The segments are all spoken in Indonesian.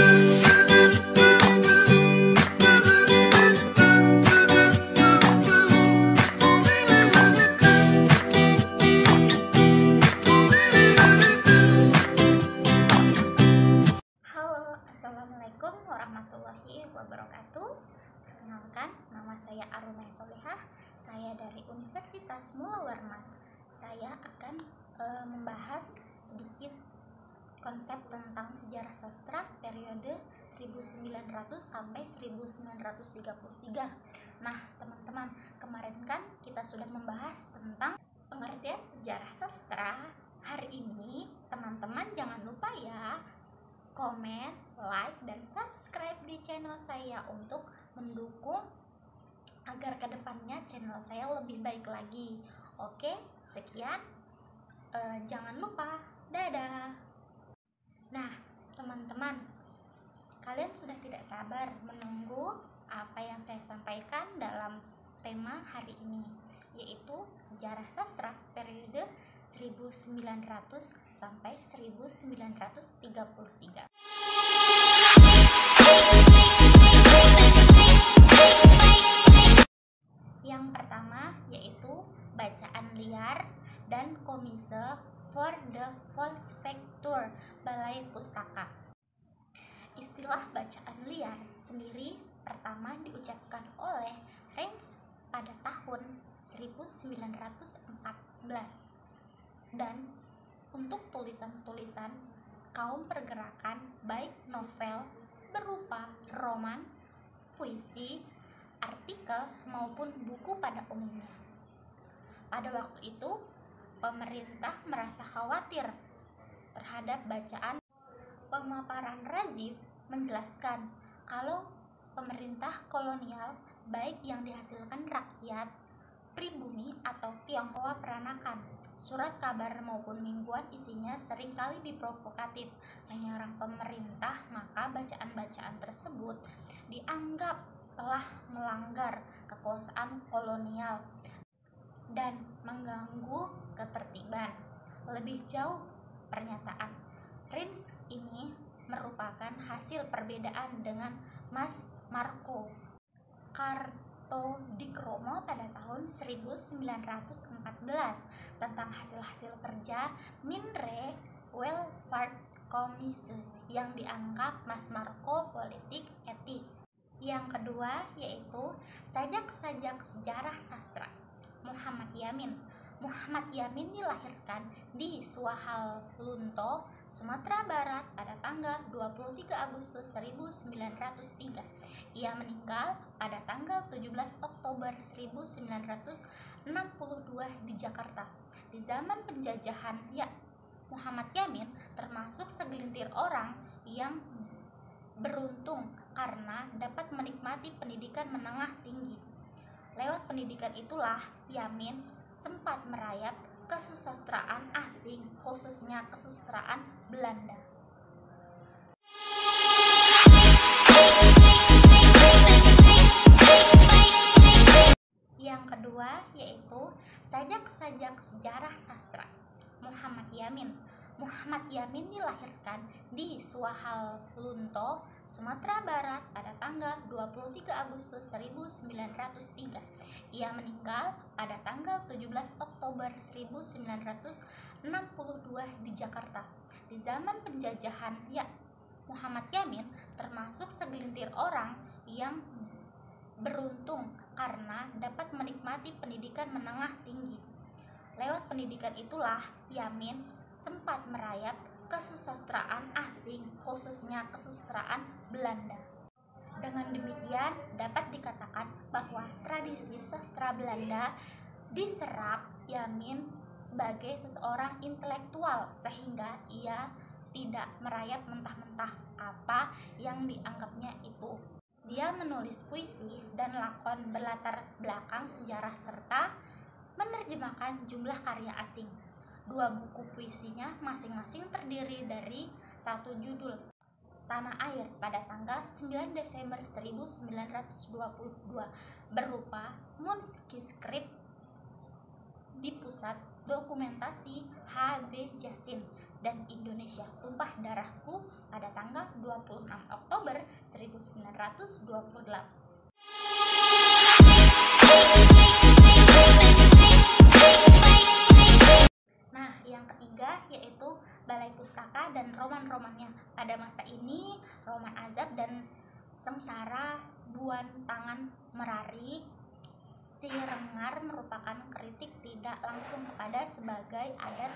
Assalamualaikum warahmatullahi wabarakatuh. Perkenalkan, nama saya Aruna Solehah. Saya dari Universitas Mula Warman. Saya akan membahas sedikit konsep tentang sejarah sastra periode 1900 sampai 1933. Nah, teman-teman, kemarin kan kita sudah membahas tentang pengertian sejarah sastra. Hari ini, teman-teman jangan lupa ya, komen, like, dan subscribe di channel saya untuk mendukung agar kedepannya channel saya lebih baik lagi. Oke, sekian. Jangan lupa. Dadah. Nah, teman-teman, kalian sudah tidak sabar menunggu apa yang saya sampaikan dalam tema hari ini, yaitu sejarah sastra periode 1900 sampai 1933. Yang pertama yaitu bacaan liar dan Komise for the Volksfaktur Balai Pustaka. Istilah bacaan liar sendiri pertama diucapkan oleh Reins pada tahun 1914, dan untuk tulisan-tulisan kaum pergerakan baik novel berupa roman, puisi, artikel maupun buku pada umumnya. Pada waktu itu, pemerintah merasa khawatir terhadap bacaan. Pemaparan Razif menjelaskan kalau pemerintah kolonial baik yang dihasilkan rakyat, pribumi atau Tionghoa peranakan, surat kabar maupun mingguan isinya seringkali diprovokatif, menyerang pemerintah, maka bacaan-bacaan tersebut dianggap telah melanggar kekuasaan kolonial dan mengganggu ketertiban. Lebih jauh, pernyataan Reins ini merupakan hasil perbedaan dengan Mas Marco Kartodikromo pada tahun 1914 tentang hasil-hasil kerja Minre Welfare Commission yang dianggap Mas Marco politik etis. Yang kedua yaitu sajak-sajak sejarah sastra. Muhammad Yamin dilahirkan di Suwahalunto, Sumatera Barat pada tanggal 23 Agustus 1903. Ia meninggal pada tanggal 17 Oktober 1962 di Jakarta. Di zaman penjajahan, Muhammad Yamin termasuk segelintir orang yang beruntung karena dapat menikmati pendidikan menengah tinggi. Lewat pendidikan itulah Yamin sempat merayap kesusastraan asing, khususnya kesusastraan Belanda. Yang kedua yaitu sajak-sajak sejarah sastra. Muhammad Yamin dilahirkan di Suwahalunto, Sumatera Barat pada tanggal 23 Agustus 1903. Ia meninggal pada tanggal 17 Oktober 1962 di Jakarta. Di zaman penjajahan, Muhammad Yamin termasuk segelintir orang yang beruntung karena dapat menikmati pendidikan menengah tinggi. Lewat pendidikan itulah Yamin sempat merayap kesusastraan asing, khususnya kesusastraan Belanda. Dengan demikian, dapat dikatakan bahwa tradisi sastra Belanda diserap Yamin sebagai seseorang intelektual, sehingga ia tidak merayap mentah-mentah apa yang dianggapnya itu. Dia menulis puisi dan lakon berlatar belakang sejarah serta menerjemahkan jumlah karya asing. 2 buku puisinya masing-masing terdiri dari 1 judul, Tanah Air, pada tanggal 9 Desember 1922 berupa manuskrip di Pusat Dokumentasi H.B. Jasin, dan Indonesia Tumpah Darahku pada tanggal tanggal 26 Oktober 1928. Nah, yang ketiga yaitu Balai Pustaka dan roman-romannya. Pada masa ini, roman Azab dan Sengsara Buan Tangan Merari Si Rengar merupakan kritik tidak langsung kepada sebagai adat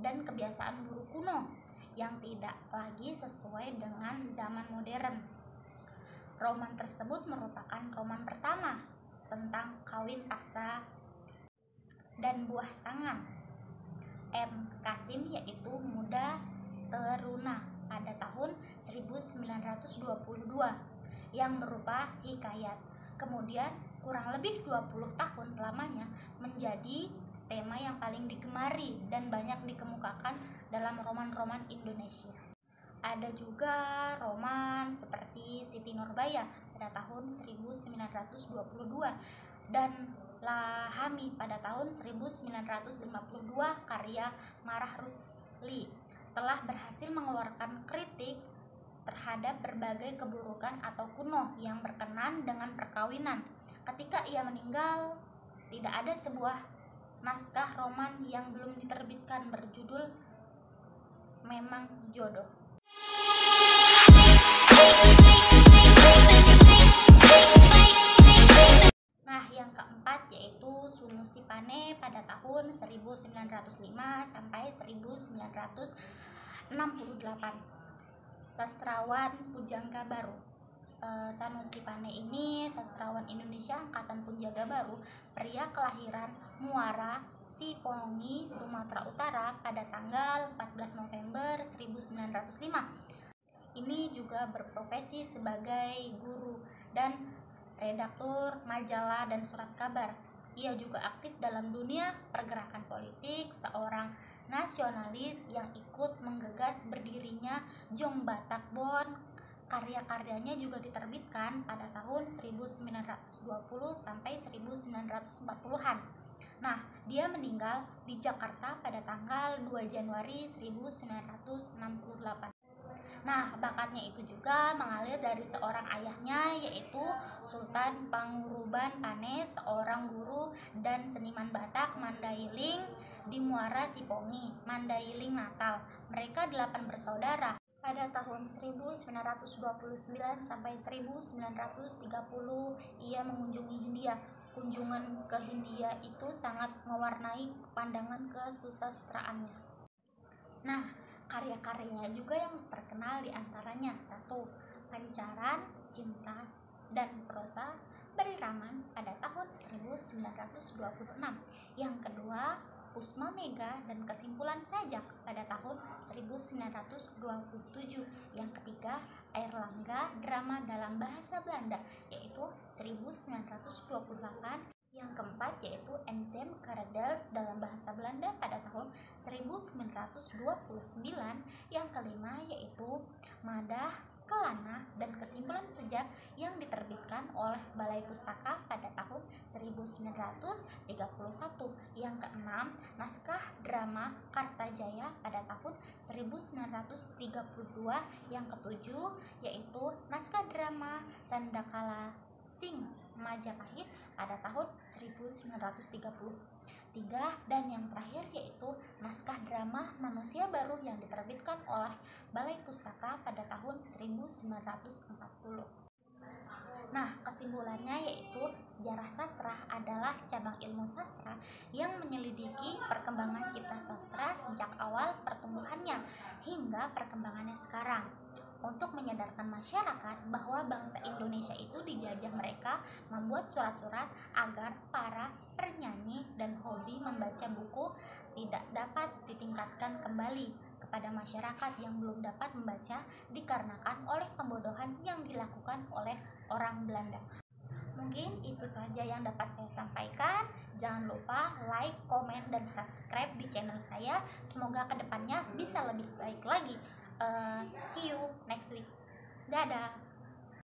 dan kebiasaan guru kuno yang tidak lagi sesuai dengan zaman modern. Roman tersebut merupakan roman pertama tentang kawin paksa dan buah tangan. M. Kasim yaitu Muda Teruna pada tahun 1922 yang berupa hikayat. Kemudian kurang lebih 20 tahun lamanya menjadi tema yang paling digemari dan banyak dikemukakan dalam roman-roman Indonesia. Ada juga roman seperti Siti Nurbaya pada tahun 1922 dan Lahami pada tahun 1952 karya Marah Rusli telah berhasil mengeluarkan kritik terhadap berbagai keburukan atau kuno yang berkenan dengan perkawinan. Ketika ia meninggal, tidak ada sebuah naskah roman yang belum diterbitkan berjudul Memang Jodoh. Nah, yang keempat yaitu Sunu Sipane pada tahun 1905 sampai 1968. Sastrawan Pujangga Baru. Sanusi Pane ini sastrawan Indonesia angkatan Pujangga Baru, pria kelahiran Muara, Sipongi, Sumatera Utara pada tanggal 14 November 1905. Ini juga berprofesi sebagai guru dan redaktur majalah dan surat kabar. Ia juga aktif dalam dunia pergerakan politik, seorang nasionalis yang ikut menggagas berdirinya Jong Batak Bon. Karya-karyanya juga diterbitkan pada tahun 1920 sampai 1940-an. Nah, dia meninggal di Jakarta pada tanggal 2 Januari 1968. Nah, bakatnya itu juga mengalir dari seorang ayahnya yaitu Sultan Panguruban Pane, seorang guru dan seniman Batak Mandailing di Muara Sipongi, Mandailing Natal. Mereka 8 bersaudara. Pada tahun 1929 sampai 1930 ia mengunjungi Hindia. Kunjungan ke Hindia itu sangat mewarnai pandangan kesusastraannya. Nah, karya-karyanya juga yang terkenal diantaranya 1. Pancaran, Cinta, dan Prosa Beriraman pada tahun 1926. Yang kedua, Pusma Mega dan Kesimpulan Sajak pada tahun 1927. Yang ketiga, Airlangga, drama dalam bahasa Belanda yaitu 1928. Yang keempat yaitu Enzim Karadel dalam bahasa Belanda pada tahun 1929. Yang kelima yaitu Madah, Kelana, dan Kesimpulan Sejak yang diterbitkan oleh Balai Pustaka pada tahun 1931. Yang keenam, naskah drama Kartajaya pada tahun 1932. Yang ketujuh yaitu naskah drama Sandakala Sing Majapahit pada tahun 1933. Dan yang terakhir yaitu naskah drama Manusia Baru yang diterbitkan oleh Balai Pustaka pada tahun 1940. Nah, kesimpulannya yaitu sejarah sastra adalah cabang ilmu sastra yang menyelidiki perkembangan cipta sastra sejak awal pertumbuhannya hingga perkembangannya sekarang, untuk menyadarkan masyarakat bahwa bangsa Indonesia itu dijajah. Mereka membuat surat-surat agar para penyanyi dan hobi membaca buku tidak dapat ditingkatkan kembali kepada masyarakat yang belum dapat membaca dikarenakan oleh pembodohan yang dilakukan oleh orang Belanda. Mungkin itu saja yang dapat saya sampaikan. Jangan lupa like, komen, dan subscribe di channel saya. Semoga kedepannya bisa lebih baik lagi. See you next week. Dadah.